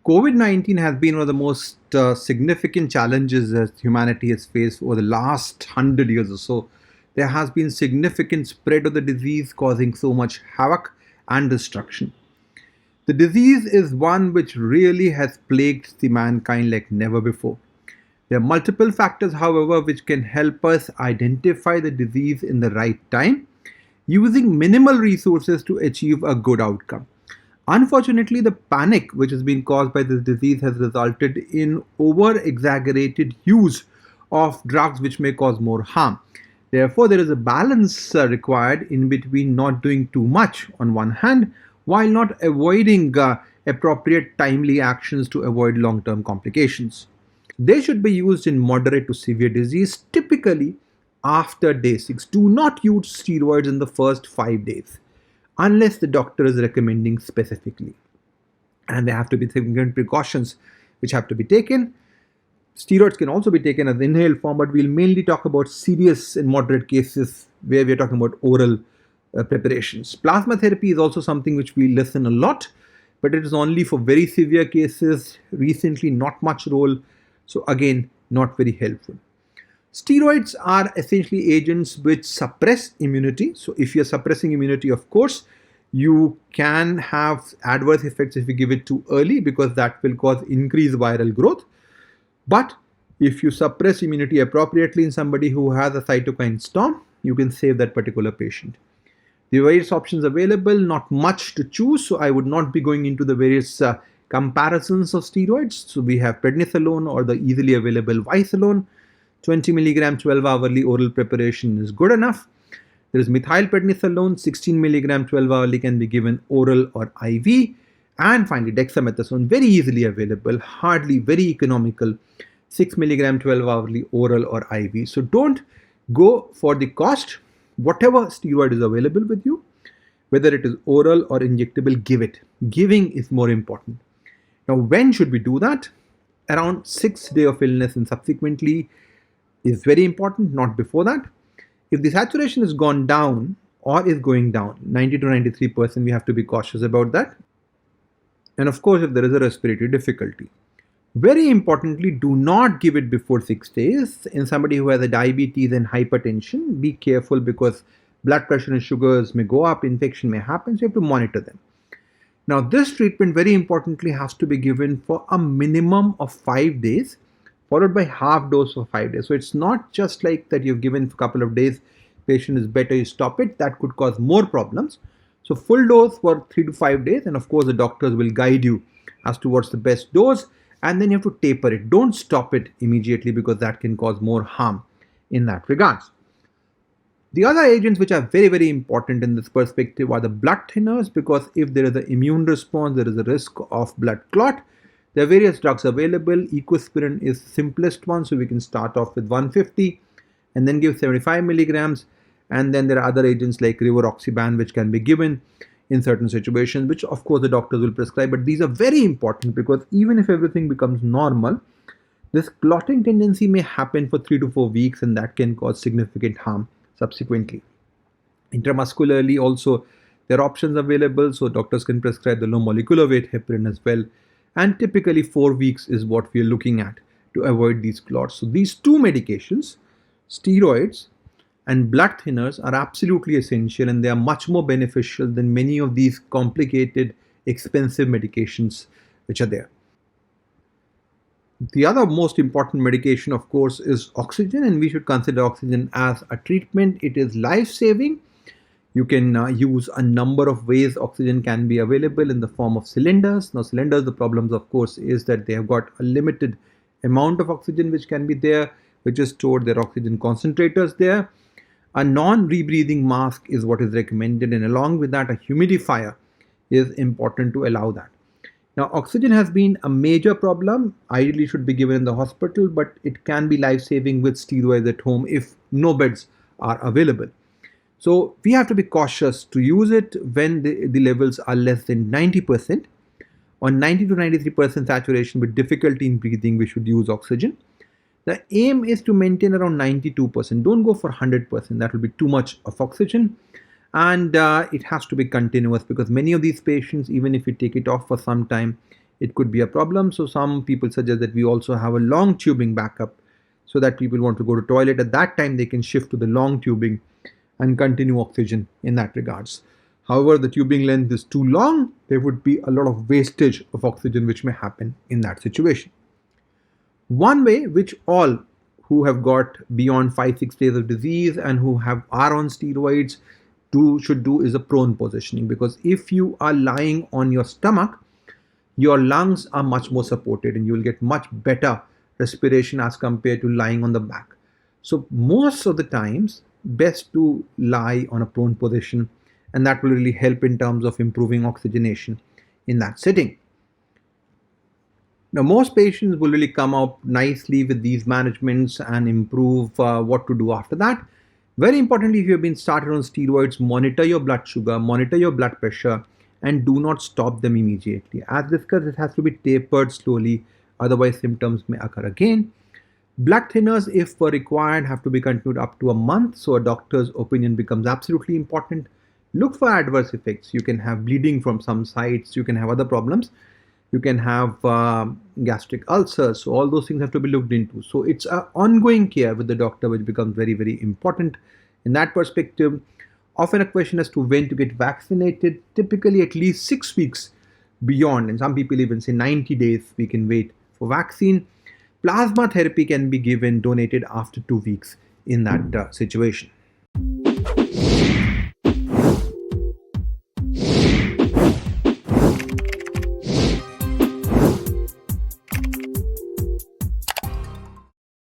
COVID-19 has been one of the most significant challenges that humanity has faced over the last 100 years or so. There has been significant spread of the disease causing so much havoc and destruction. The disease is one which really has plagued the mankind like never before. There are multiple factors, however, which can help us identify the disease in the right time using minimal resources to achieve a good outcome. Unfortunately, the panic which has been caused by this disease has resulted in over exaggerated use of drugs which may cause more harm. Therefore, there is a balance required in between not doing too much on one hand while not avoiding appropriate timely actions to avoid long term complications. They should be used in moderate to severe disease, typically after day 6. Do not use steroids in the first 5 days unless the doctor is recommending specifically. And there have to be significant precautions which have to be taken. Steroids can also be taken as inhaled form, but we'll mainly talk about serious and moderate cases where we're talking about oral preparations. Plasma therapy is also something which we listen a lot, but it is only for very severe cases. Recently, not much role. So again, not very helpful. Steroids are essentially agents which suppress immunity. So if you're suppressing immunity, of course, you can have adverse effects if you give it too early because that will cause increased viral growth. But if you suppress immunity appropriately in somebody who has a cytokine storm, you can save that particular patient. The various options available, not much to choose, so I would not be going into the various comparisons of steroids. So we have prednisolone or the easily available Visalone. 20 milligram 12-hourly oral preparation is good enough. There is methylprednisolone, 16 milligram 12-hourly can be given oral or IV. And finally, dexamethasone, very easily available, hardly very economical, 6 milligram 12-hourly oral or IV. So don't go for the cost. Whatever steroid is available with you, whether it is oral or injectable, give it. Giving is more important. Now, when should we do that? Around 6th day of illness and subsequently is very important, not before that. If the saturation has gone down or is going down, 90 to 93%, we have to be cautious about that. And of course, if there is a respiratory difficulty. Very importantly, do not give it before 6 days. In somebody who has a diabetes and hypertension, be careful because blood pressure and sugars may go up, infection may happen, so you have to monitor them. Now, this treatment, very importantly, has to be given for a minimum of 5 days, followed by half dose for 5 days. So it's not just like that you've given for a couple of days, patient is better, you stop it. That could cause more problems. So full dose for 3 to 5 days, and of course the doctors will guide you as to what's the best dose, and then you have to taper it. Don't stop it immediately because that can cause more harm in that regards. The other agents which are very, very important in this perspective are the blood thinners, because if there is an immune response, there is a risk of blood clot. There are various drugs available. Ecosprin is the simplest one, so we can start off with 150 and then give 75 milligrams. And then there are other agents like rivaroxaban which can be given in certain situations, which of course the doctors will prescribe. But these are very important because even if everything becomes normal, this clotting tendency may happen for 3 to 4 weeks, and that can cause significant harm subsequently. Intramuscularly also, there are options available, so doctors can prescribe the low molecular weight heparin as well. And typically 4 weeks is what we are looking at to avoid these clots. So these two medications, steroids and blood thinners, are absolutely essential, and they are much more beneficial than many of these complicated, expensive medications which are there. The other most important medication, of course, is oxygen, and we should consider oxygen as a treatment. It is life-saving. You can use a number of ways oxygen can be available in the form of cylinders. Now, cylinders, the problems, of course, is that they have got a limited amount of oxygen which can be there, which is stored. There are oxygen concentrators there. A non-rebreathing mask is what is recommended, and along with that, a humidifier is important to allow that. Now, oxygen has been a major problem. Ideally, should be given in the hospital, but it can be life-saving with steroids at home if no beds are available. So we have to be cautious to use it when the levels are less than 90%. On 90 to 93% saturation with difficulty in breathing, we should use oxygen. The aim is to maintain around 92%. Don't go for 100%. That will be too much of oxygen. And it has to be continuous because many of these patients, even if you take it off for some time, it could be a problem. So some people suggest that we also have a long tubing backup, so that people want to go to toilet at that time, they can shift to the long tubing and continue oxygen in that regards. However, the tubing length is too long, there would be a lot of wastage of oxygen which may happen in that situation. One way which all who have got beyond 5-6 days of disease and who are on steroids should do is a prone positioning, because if you are lying on your stomach, your lungs are much more supported and you will get much better respiration as compared to lying on the back. So most of the times best to lie on a prone position, and that will really help in terms of improving oxygenation in that sitting. Now, most patients will really come up nicely with these managements and improve what to do after that. Very importantly, if you have been started on steroids, monitor your blood sugar, monitor your blood pressure, and do not stop them immediately. As discussed, it has to be tapered slowly, otherwise symptoms may occur again. Blood thinners, if required, have to be continued up to a month, so a doctor's opinion becomes absolutely important. Look for adverse effects. You can have bleeding from some sites, you can have other problems, you can have gastric ulcers, so all those things have to be looked into. So it's an ongoing care with the doctor which becomes very, very important in that perspective. Often a question as to when to get vaccinated, typically at least 6 weeks beyond, and some people even say 90 days we can wait for vaccine. Plasma therapy can be given, donated after 2 weeks in that situation.